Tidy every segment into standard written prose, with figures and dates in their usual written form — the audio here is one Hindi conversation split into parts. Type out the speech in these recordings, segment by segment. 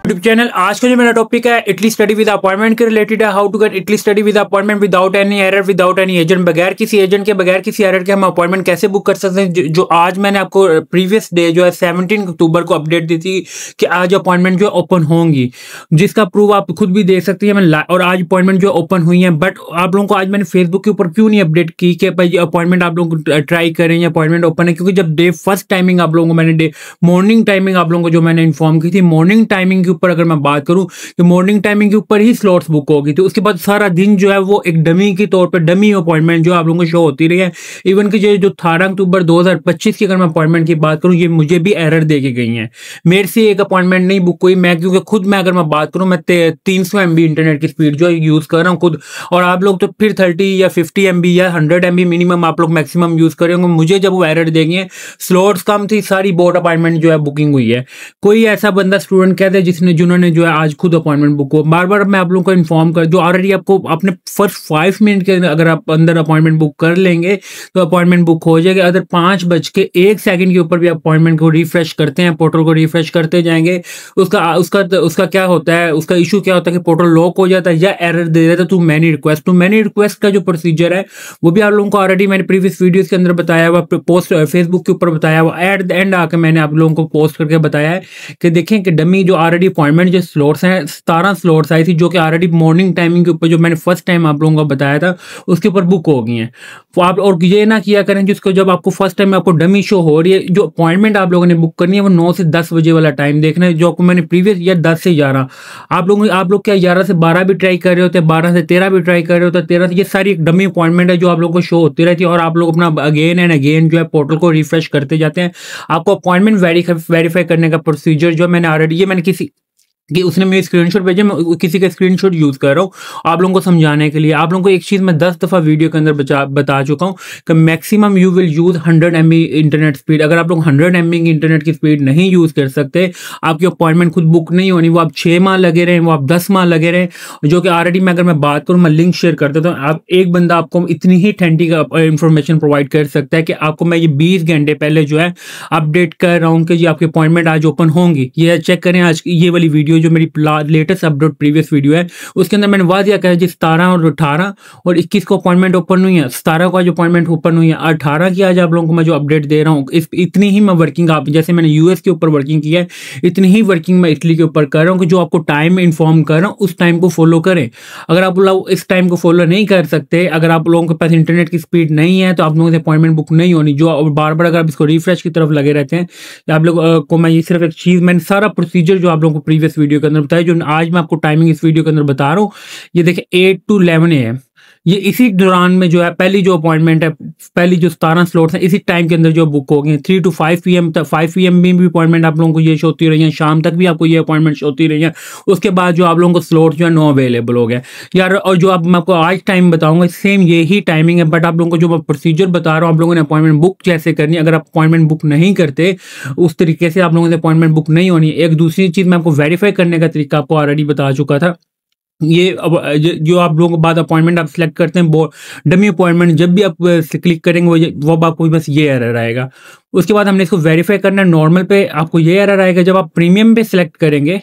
YouTube channel. आज का जो मेरा टॉपिक है इटली स्टडी विद अपॉइंटमेंट के रिलेटेड है। How to get Italy study with appointment without any error, without any agent, बगैर किसी एजेंट के, बगैर किसी एरर के हम अपॉइंटमेंट कैसे बुक कर सकते हैं। जो आज मैंने आपको प्रीवियस डे जो है 17 अक्टूबर को अपडेट दी थी कि आज अपॉइंटमेंट जो है ओपन होंगी, जिसका प्रूफ आप खुद भी देख सकते हैं। और आज अपॉइंटमेंट जो ओपन हुई है, बट आप लोगों को आज मैंने फेसबुक के ऊपर क्यों नहीं अपडेट की कि भाई अपॉइंटमेंट आप लोग ट्राई करें या अपॉइंटमेंट ओपन है, क्योंकि जब डे फर्स्ट टाइमिंग आप लोगों को मैंने डे मॉर्निंग टाइमिंग आप लोगों को जो मैंने इन्फॉर्म की थी, मॉर्निंग टाइमिंग के ऊपर अगर मैं बात करूं कि मॉर्निंग टाइमिंग के ऊपर ही स्लॉट्स बुक होगी, तो उसके बाद सारा दिन जो है वो एक डमी के तौर पर डमी अपॉइंटमेंट जो आप लोगों को शो होती रही है। इवन कि जो 18 अक्टूबर 2025 की अगर मैं अपॉइंटमेंट की बात करूं, ये मुझे भी एरर दे के गई है। मेरे से एक अपॉइंटमेंट नहीं बुक हुई, मैं क्योंकि खुद मैं अगर मैं बात करूं, मैं 300 MB इंटरनेट की स्पीड जो यूज कर रहा हूं खुद, और आप लोग तो फिर 30 या 50 MB या 100 MB मिनिमम आप लोग मैक्सिमम यूज करेंगे। मुझे जब वो एरर देंगे, स्लॉट्स कम थी, सारी बोर्ड अपॉइंटमेंट जो है बुकिंग हुई है। कोई ऐसा बंदा स्टूडेंट कहते हैं जिन्होंने जो है आज खुद अपॉइंटमेंट बुक हो, बार बार मैं आप लोगों को इन्फॉर्म कर, जो ऑलरेडी आपको अपने फर्स्ट 5 मिनट के अगर आप अंदर अपॉइंटमेंट बुक कर लेंगे तो अपॉइंटमेंट बुक हो जाएगी। अगर 5:01 के ऊपर भी अपॉइंटमेंट को रिफ्रेश करते हैं, पोर्टल को रिफ्रेश करते जाएंगे, उसका क्या होता है, उसका इशू क्या होता है कि पोर्टल लॉक हो जाता है या एरर दे देता है टू मैनी रिक्वेस्ट। तो मैनी रिक्वेस्ट का जो प्रोसीजर है वो भी आप लोगों को ऑलरेडी मैंने प्रीवियस वीडियोस के अंदर बताया हुआ, पोस्ट फेसबुक के ऊपर बताया हुआ, एट द एंड आके मैंने आप लोगों को पोस्ट करके बताया है कि देखें कि डमी जो ऑलरेडी अपॉइंटमेंट जो स्लॉट्स हैं, 17 स्लॉट्स आई थी जो कि ऑलरेडी मॉर्निंग टाइमिंग के ऊपर जो मैंने फर्स्ट टाइम आप लोगों को बताया था उसके ऊपर बुक हो गई हैं। तो आप और ये ना किया करें जिसको जब आपको फर्स्ट टाइम आपको डमी शो हो रही है, जो अपॉइंटमेंट आप लोगों ने बुक करनी है वो 9 से 10 बजे वाला टाइम देखना है, जो आपको मैंने प्रीवियस या 10 से 11 आप लोग क्या 11 से 12 भी ट्राई कर रहे होते हैं, 12 से 13 भी ट्राई कर रहे होते हैं, 13 से, ये सारी एक डमी अपॉइंटमेंट है जो आप लोगों को शो होती रहती है। और आप लोग अपना अगेन एंड अगेन जो है पोर्टल को रिफ्रेश करते जाते हैं। आपको अपॉइंटमेंट वेरीफाई करने का प्रोसीजर जो मैंने ऑलरेडी, ये मैंने किसी कि उसने मेरे स्क्रीनशॉट भेजे, मैं किसी का स्क्रीनशॉट यूज कर रहा हूँ आप लोगों को समझाने के लिए। आप लोगों को एक चीज मैं 10 दफा वीडियो के अंदर बता चुका हूँ कि maximum you will use 100 MB internet speed. अगर आप लोग 100 MB की इंटरनेट की स्पीड नहीं यूज कर सकते, आपकी अपॉइंटमेंट खुद बुक नहीं होनी। वो आप 6 माह लगे रहे, वो आप 10 माह लगे रहे, जो कि ऑलरेडी मैं अगर मैं बात करूँ, मैं लिंक शेयर कर देता हूँ। आप एक बंदा आपको इतनी ही ठंडी का इंफॉर्मेशन प्रोवाइड कर सकता है कि आपको मैं ये 20 घंटे पहले जो है अपडेट कर रहा हूँ कि जी आपकी अपॉइंटमेंट आज ओपन होंगी। ये चेक करें, आज ये वाली वीडियो जो मेरी लेटेस्ट अपडेट प्रीवियस वीडियो है उसके अंदर मैंने वादिया कहा जी 17 और 18 और 21 को अपॉइंटमेंट ओपन हुई है। 17 को आज अपॉइंटमेंट ओपन हुई है, 18 की आज आप लोगों को मैं जो अपडेट दे रहा हूँ, इतनी ही मैं वर्किंग, आप जैसे मैंने यूएस के ऊपर वर्किंग की है, इतनी ही वर्किंग मैं इटली के ऊपर कर रहा हूँ कि जो आपको टाइम इन्फॉर्म कर रहा हूँ उस टाइम को फॉलो करें। अगर आप लोग इस टाइम को फॉलो नहीं कर सकते, अगर आप लोगों के पास इंटरनेट की स्पीड नहीं है, तो आप लोगों से अपॉइंटमेंट बुक नहीं होनी। जो बार बार अगर आप इसको रिफ्रेश की तरफ लगे रहते हैं, आप लोग को मैं ये सिर्फ एक चीज, मैंने सारा प्रोसीजर जो आप लोगों को प्रीवियस वीडियो के अंदर बताया, जो आज मैं आपको टाइमिंग इस वीडियो के अंदर बता रहा हूँ, ये देखिए 8 to 11 AM, ये इसी दौरान में जो है पहली जो अपॉइंटमेंट है, पहली जो 17 स्लॉट्स हैं इसी टाइम के अंदर जो बुक हो गए। 3 to 5 PM तक, 5 PM में भी अपॉइंटमेंट आप लोगों को ये शो होती रही है, शाम तक भी आपको ये अपॉइंटमेंट शो होती रही है। उसके बाद जो आप लोगों को स्लॉट जो है नो अवेलेबल हो गया यार। और जो मैं आपको आज टाइम बताऊंगा सेम यही टाइमिंग है, बट आप लोगों को जो मैं प्रोसीजर बता रहा हूँ, आप लोगों ने अपॉइंटमेंट बुक कैसे करनी है, अगर आप अपॉइंटमेंट बुक नहीं करते उस तरीके से आप लोगों से अपॉइंटमेंट बुक नहीं होनी। एक दूसरी चीज मैं आपको वेरीफाई करने का तरीका आपको ऑलरेडी बता चुका था। ये अब जो आप लोगों के बाद अपॉइंटमेंट आप सिलेक्ट करते हैं, डमी अपॉइंटमेंट, जब भी आप क्लिक करेंगे वो आपको बस ये एरर आएगा। उसके बाद हमने इसको वेरीफाई करना है। नॉर्मल पे आपको ये एरर आएगा। जब आप प्रीमियम पे सिलेक्ट करेंगे,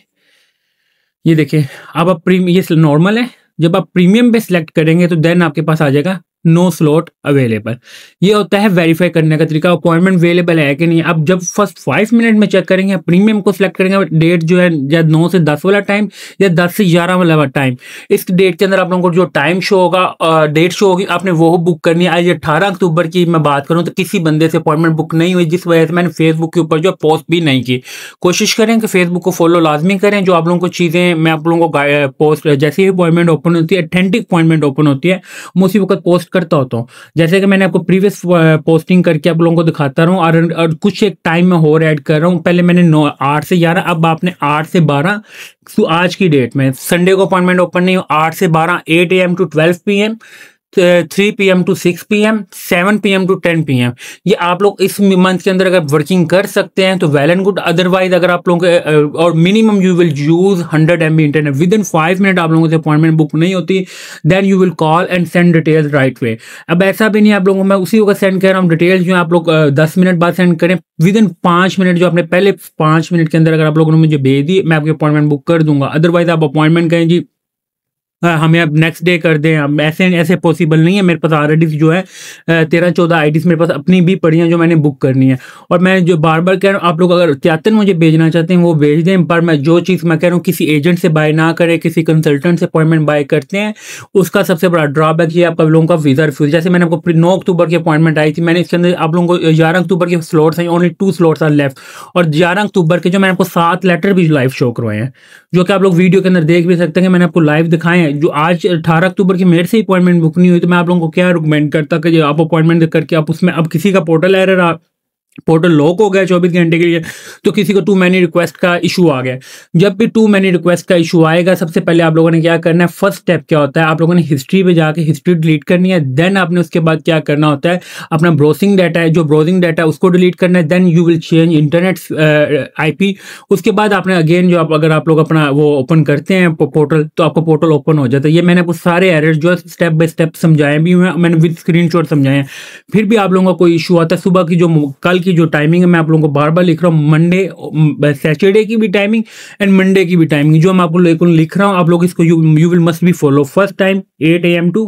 ये देखिए अब आप ये नॉर्मल है, जब आप प्रीमियम पे सिलेक्ट करेंगे तो देन आपके पास आ जाएगा नो स्लॉट अवेलेबल। ये होता है वेरीफाई करने का तरीका, अपॉइंटमेंट अवेलेबल है कि नहीं। अब जब फर्स्ट 5 मिनट में चेक करेंगे, प्रीमियम को सिलेक्ट करेंगे, डेट जो है या 9 से 10 वाला टाइम या 10 से 11 वाला टाइम, इस डेट के अंदर आप लोगों को जो टाइम शो होगा, डेट शो होगी, आपने वो बुक करनी है। आज 18 अक्टूबर की मैं बात करूँ तो किसी बंदे से अपॉइंटमेंट बुक नहीं हुई, जिस वजह से मैंने फेसबुक के ऊपर जो पोस्ट भी नहीं की। कोशिश करें कि फेसबुक को फॉलो लाजमी करें। जो आप लोगों को चीज़ें मैं आप लोगों को पोस्ट, जैसे ही अपॉइंटमेंट ओपन होती है, ऑथेंटिक अपॉइंटमेंट ओपन होती है, मैं उसी वक्त पोस्ट करता होता हूँ। जैसे कि मैंने आपको प्रीवियस पोस्टिंग करके आप लोगों को दिखाता रहा हूँ, और कुछ एक टाइम में और ऐड कर रहा हूँ। पहले मैंने 8 से 11, अब आपने 8 से 12, तो आज की डेट में संडे को अपॉइंटमेंट ओपन नहीं हो, 8 से 12, 8 AM to 12 PM, 3 PM to 6 PM, 7 PM to 10 PM। ये आप लोग इस मंथ के अंदर अगर वर्किंग कर सकते हैं तो वेल एंड गुड। अदरवाइज अगर आप लोगों के और minimum you will use 100 MB internet within 5 minute आप लोगों से अपॉइंटमेंट बुक नहीं होती, then you will call and send details right way. अब ऐसा भी नहीं आप लोगों को मैं उसी वक्त सेंड कर रहा हूँ डिटेल्स जो आप लोग 10 मिनट बाद सेंड करें, विद इन 5 मिनट जो आपने पहले 5 मिनट के अंदर अगर आप लोगों ने मुझे भेज दी मैं आपकी अपॉइंटमेंट बुक कर दूंगा। अदरवाइज आप अपॉइंटमेंट करें जी हमें अब नेक्स्ट डे कर दें, अब ऐसे ऐसे पॉसिबल नहीं है। मेरे पास ऑलरेडी जो है 13-14 आईडीज मेरे पास अपनी भी पड़ी हैं जो मैंने बुक करनी है। और मैं जो बार बार कह रहा हूँ आप लोग अगर चाहते हैं मुझे भेजना चाहते हैं वो भेज दें, पर मैं जो चीज़ मैं कह रहा हूँ किसी एजेंट से बाय ना करें, किसी कंसल्टेंट से अपॉइंटमेंट बाय करते हैं उसका सबसे बड़ा ड्रॉबैक ये आपका लोगों का वीज़ा रिफ्यूज। जैसे मैंने आपको 9 अक्टूबर की अपॉइंटमेंट आई थी, मैंने इसके अंदर आप लोगों को 11 अक्टूबर के स्लॉट्स हैं, ओनली 2 स्लॉट्स आर लेफ्ट। और 11 अक्टूबर के जो मैंने आपको 7 लेटर भी लाइव शो करवाए हैं जो कि आप लोग वीडियो के अंदर देख भी सकते हैं कि मैंने आपको लाइव दिखाए हैं। जो आज 18 अक्टूबर की मेरे से अपॉइंटमेंट बुक नहीं हुई तो मैं आप लोगों को क्या रिकमेंड करता कि आप अपॉइंटमेंट करके आप उसमें अब किसी का पोर्टल एरर पोर्टल लॉक हो गया 24 घंटे के लिए, तो किसी को टू मैनी रिक्वेस्ट का इशू आ गया। जब भी टू मैनी रिक्वेस्ट का इशू आएगा सबसे पहले आप लोगों ने क्या करना है, फर्स्ट स्टेप क्या होता है, आप लोगों ने हिस्ट्री पे जाके हिस्ट्री डिलीट करनी है। देन आपने उसके बाद क्या करना होता है, अपना ब्राउजिंग डाटा है जो ब्राउजिंग डाटा है उसको डिलीट करना है। Then you will change internet IP. उसके बाद आपने अगेन जो अगर आप लोग अपना वो ओपन करते हैं पोर्टल तो आपको पोर्टल ओपन हो जाता है। ये मैंने आपको सारे एरर जो है स्टेप बाय स्टेप समझाए भी हुए हैं, मैंने विद स्क्रीनशॉट समझाए हैं। फिर भी आप लोगों का कोई इशू आता है, सुबह की जो कल की जो टाइमिंग है मैं आप लोगों को बार बार लिख रहा हूँ, मंडे सैटरडे की भी टाइमिंग एंड मंडे की भी टाइमिंग जो मैं आपको लिख रहा हूँ आप लोग इसको you will must be follow. First time 8 AM to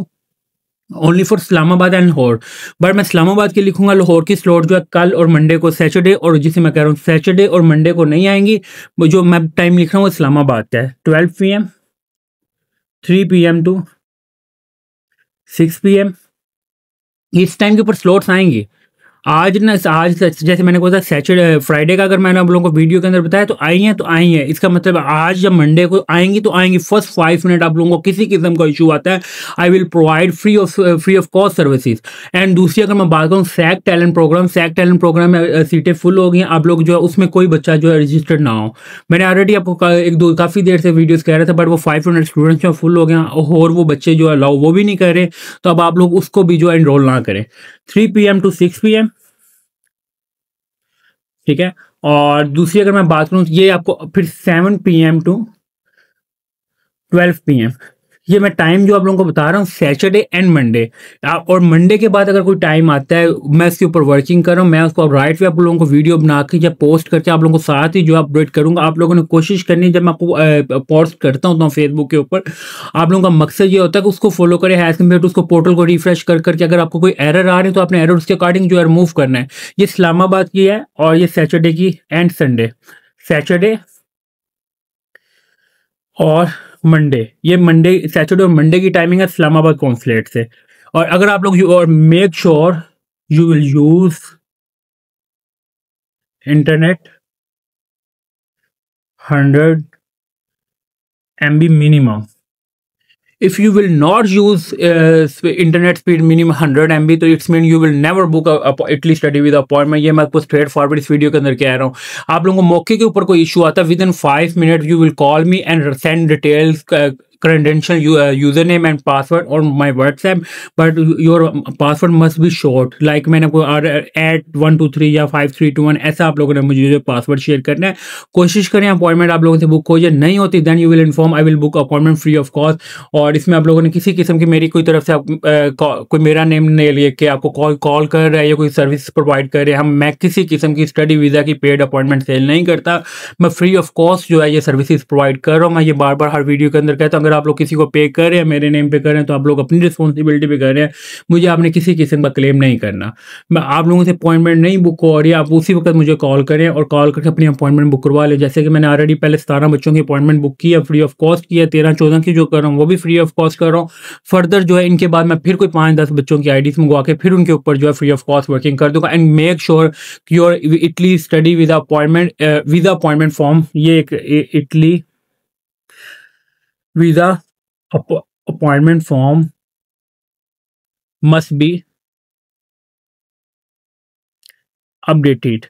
only for Islamabad and Lahore, but मैं इस्लामाबाद की लिखूंगा। लाहौर की स्लॉट जो है कल और मंडे को सैटरडे, और जिसे मैं कह रहा हूँ सैटरडे और मंडे को नहीं आएंगी। जो मैं टाइम लिख रहा हूँ इस्लामाबाद का है 12 PM, 3 PM टू 6 PM। इस टाइम के ऊपर स्लॉट्स आएंगी। आज ना आज जैसे मैंने कहा था सैटरडे फ्राइडे का अगर मैंने आप लोगों को वीडियो के अंदर बताया तो आई हैं तो आई हैं, इसका मतलब आज जब मंडे को आएंगी तो आएंगी। फर्स्ट 5 मिनट आप लोगों को किसी किस्म का इशू आता है I will provide free of cost services. And दूसरी अगर मैं बात करूँ सैक टैलेंट प्रोग्राम में सीटें फुल हो गई हैं, आप लोग जो है उसमें कोई बच्चा जो है रजिस्टर्ड ना हो। मैंने ऑलरेडी आपको काफ़ी देर से वीडियोस कह रहा था, बट वो 500 स्टूडेंट्स जो फुल हो गए और वो बच्चे जो अलाउ वो भी नहीं कर रहे, तो अब आप लोग उसको भी जो है इनरोल ना करें। 3 PM टू 6 PM, ठीक है। और दूसरी अगर मैं बात करूं ये आपको फिर 7 PM टू 12 PM, ये मैं टाइम जो आप लोगों को बता रहा हूँ सैटरडे एंड मंडे। और मंडे के बाद अगर कोई टाइम आता है मैं इसके ऊपर वर्किंग कर रहा हूँ, मैं उसको राइट पे आप लोगों को वीडियो बना के या पोस्ट करके आप लोगों को साथ ही जो अपडेट करूंगा। आप लोगों ने कोशिश करनी है जब मैं आपको पोस्ट करता हूँ फेसबुक के ऊपर, आप लोगों का मकसद ये होता है कि उसको फॉलो करें एज कम्पेयर टू उसको पोर्टल को रिफ्रेश कर करके अगर आपको कोई एरर आ रही है तो आपने एरर उसके अकॉर्डिंग जो है रिमूव करना है। ये इस्लामाबाद की है और ये सैटरडे की एंड संडे, सैटरडे और मंडे, ये मंडे सैटरडे और मंडे की टाइमिंग है इस्लामाबाद कॉन्सुलेट से। और अगर आप लोग और make sure you will use internet 100 MB minimum. If you will not use internet speed minimum 100 MB तो it's mean you will never book Italy study with appointment. ये मैं आपको स्ट्रेट फॉरवर्ड इस वीडियो के अंदर कह रहा हूँ। आप लोगों को मौके के ऊपर कोई इशू आता है with in 5 minute you will call me and send details credential username and password on my WhatsApp, but your password must be short, like मैंने आपको @123 या 5321 ऐसा आप लोगों ने मुझे जो पासवर्ड शेयर करना है। कोशिश करें अपॉइंटमेंट आप लोगों से बुक हो जाए, नहीं होती then you will inform I will book appointment free of cost. और इसमें आप लोगों ने किसी किस्म की मेरी कोई तरफ से कोई मेरा नेम नहीं लिए कि आपको कॉल कर रहा है या कोई सर्विस प्रोवाइड कर रहे हैं। मैं किसी किस्म की स्टडी वीज़ा की पेड अपॉइंटमेंट सेल नहीं करता, मैं फ्री ऑफ कॉस्ट जो है ये सर्विसेज प्रोवाइड कर रहा हूँ। मैं ये बार बार हर वीडियो के अंदर कहता हूँ, अगर आप लोग किसी को पे कर रहे हैं मेरे नेम पे कर रहे हैं तो आप लोग अपनी रिस्पॉन्सिबिलिटी पे कर रहे हैं, मुझे आपने किसी किस्म का क्लेम नहीं करना। मैं आप लोगों से अपॉइंटमेंट नहीं बुक हो रही है, आप उसी वक्त मुझे कॉल करें और कॉल करके अपनी अपॉइंटमेंट बुक करवा लें। जैसे कि मैंने ऑलरेडी पहले 17 बच्चों की अपॉइंटमेंट बुक की है फ्री ऑफ कॉस्ट की है, 13-14 की जो कर रहा हूँ वो भी फ्री ऑफ कॉस्ट कर रहा हूँ। फर्दर जो है इनके बाद मैं फिर कोई 5-10 बच्चों की आईडीज मंगवा के फिर उनके ऊपर जो है फ्री ऑफ कॉस्ट वर्किंग कर दूंगा। And make sure your Italy study with appointment form, ये एक Italy visa appointment form must be updated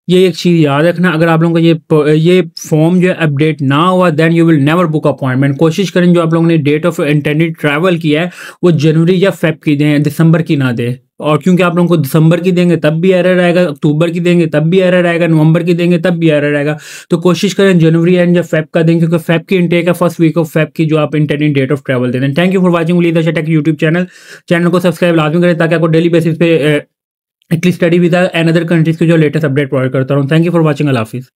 ये एक चीज़ याद रखना, अगर आप लोगों का ये फॉर्म जो है अपडेट ना हुआ then you will never book appointment. कोशिश करें जो आप लोगों ने डेट ऑफ इंटेंडेड ट्रैवल किया है वो जनवरी या फेब की दें, दिसंबर की ना दें। और क्योंकि आप लोगों को दिसंबर की देंगे तब भी एरर आएगा, अक्टूबर की देंगे तब भी एरर आएगा, नवंबर की देंगे तब भी एरर आएगा। तो कोशिश करें जनवरी एंड या फेब का दें, क्योंकि फेब की इंटेक है, फर्स्ट वीक ऑफ फेब की जो आप इंटेंडेड डेट ऑफ ट्रैवल दे दें। Thank you for watching leader take YouTube channel को सब्सक्राइब लाजमी करें ताकि आपको डेली बेसिस पे Italy study with and other countries के जो लेटेस्ट अपडेट प्रोवाइड करता हूँ। थैंक यू फॉर वॉचिंग, अल्लाह हाफिज़।